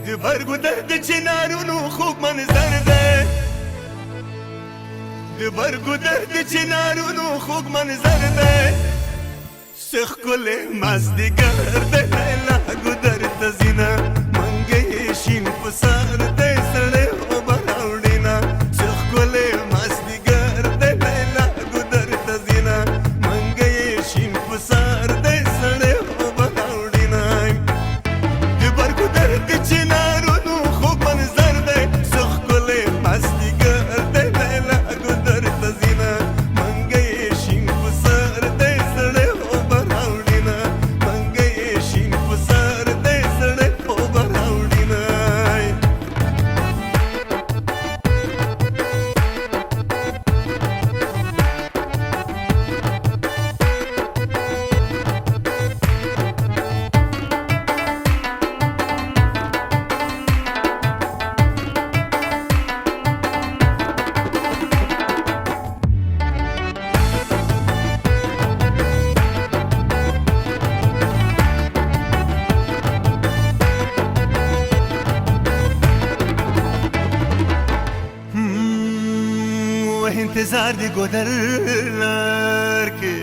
د برګو درد چنارونو خوب منظر دی د برګو درد چنارونو خوب منظر دی سخ کل مازدیګر د لیلا ګدر ته زینا منګې شین پسار دی سړی اوبه راوړینا سخ کل مازدیګر د لیلا ګدر ته زینا منګې شین پسار دی سړی اوبه راوړینا د برګو درد چنارونو خوب منظر دی سخ کل مازدیګر د لیلا ګدر ته زینا منګې شین پسار دی سړی اوبه راوړینا منګې شین پسار دی سړی اوبه راوړینا इंतजार दी गोदर लार के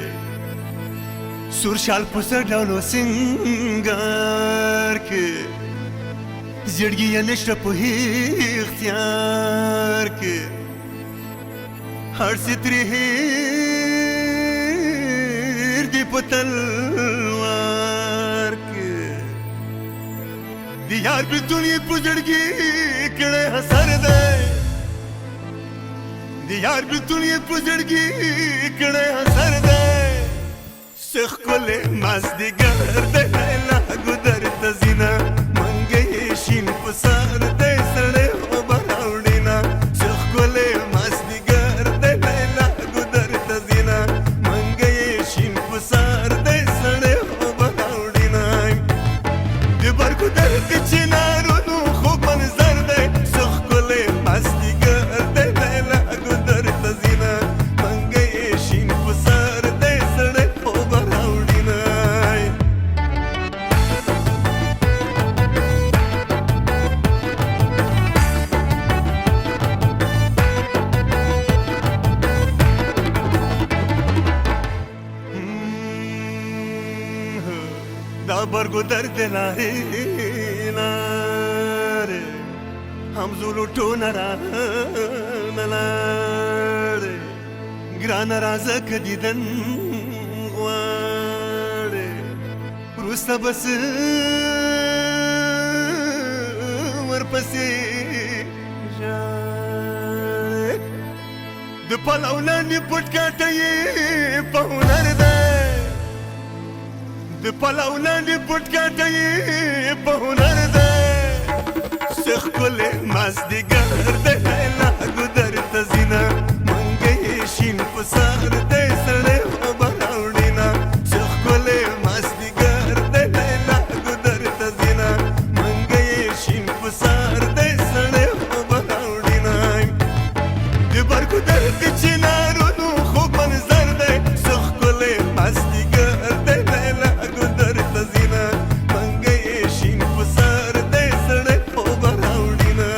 सुरशाल पुसर डालो सिंगार के जिड़गी नशर पुही इख्तियार के हर सितरी हीर दी पुतलवार के दियार भी दुनिया पुजड़गी कड़े हसर दे यार भी दुनिया पुजड़गी कड़े हसर दे सख कोले मज़दीगर दे लैला गुदर तज़ीना मंगे शीन पसार दे सड़े ओबा राउडीना सख कोले मज़दीगर दे लैला गुदर तज़ीना मंगे शीन पसार दे सड़े ओबा राउडीना दिबर गुदर तिचिनारो नु खूब मंजर दे सख कोले मज़दीगर दे लैला برگو درد لاره هم زولو تو نلاره گران رازه که دیدن غواره روستا بس ورپسی جاره د پلاو لاندې پټ کاټه یې په هنر ده د پلاو لاندې پټ کاټه یې په هنر ده سخ کلی مازدیګر دی لیلا ګدر ته زینا منګې شین پسار دی سړی اوبه راوړینا سخ کلی مازدیګر دی لیلا ګدر ته زینا منګې شین پسار دی سړی اوبه راوړینا د برګو درد چنارونو خوب منظر دی سخ کلی مازدیګر دی لیلا ګدر ته زینا منګې شین پسار دی سړی اوبه راوړینا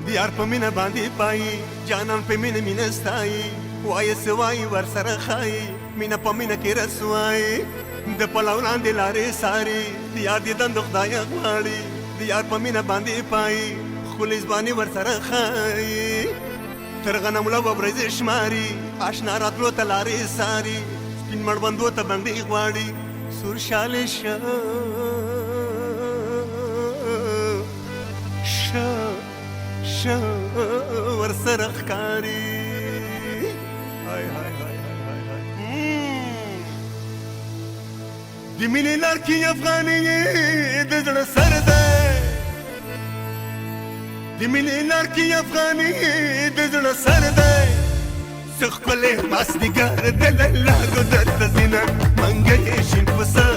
دیار په مینه باندې پایي جانان په مینه مینه ستایي وایه څه وایي ورسره ښایي مینه په مینه کې رسوایي د پلاو لاندې لارې ساري د یار دیدن د خدایه غواړي د یار په مینه باندې پایي ښکلې ځواني ورسره ښایي تر غنملو به ورځې شماري اشنا راتلو ته لارې ساري سپین مړوندو ته بنګړي غواړي سور شالې شه ورسره ښکاري د مینې لار کې افغاني د زړه سر دی د مینې لار کې افغاني د زړه سر دی څه ښکلی مازدیګر د لیلا ګدر ته زینه منګې شین پسر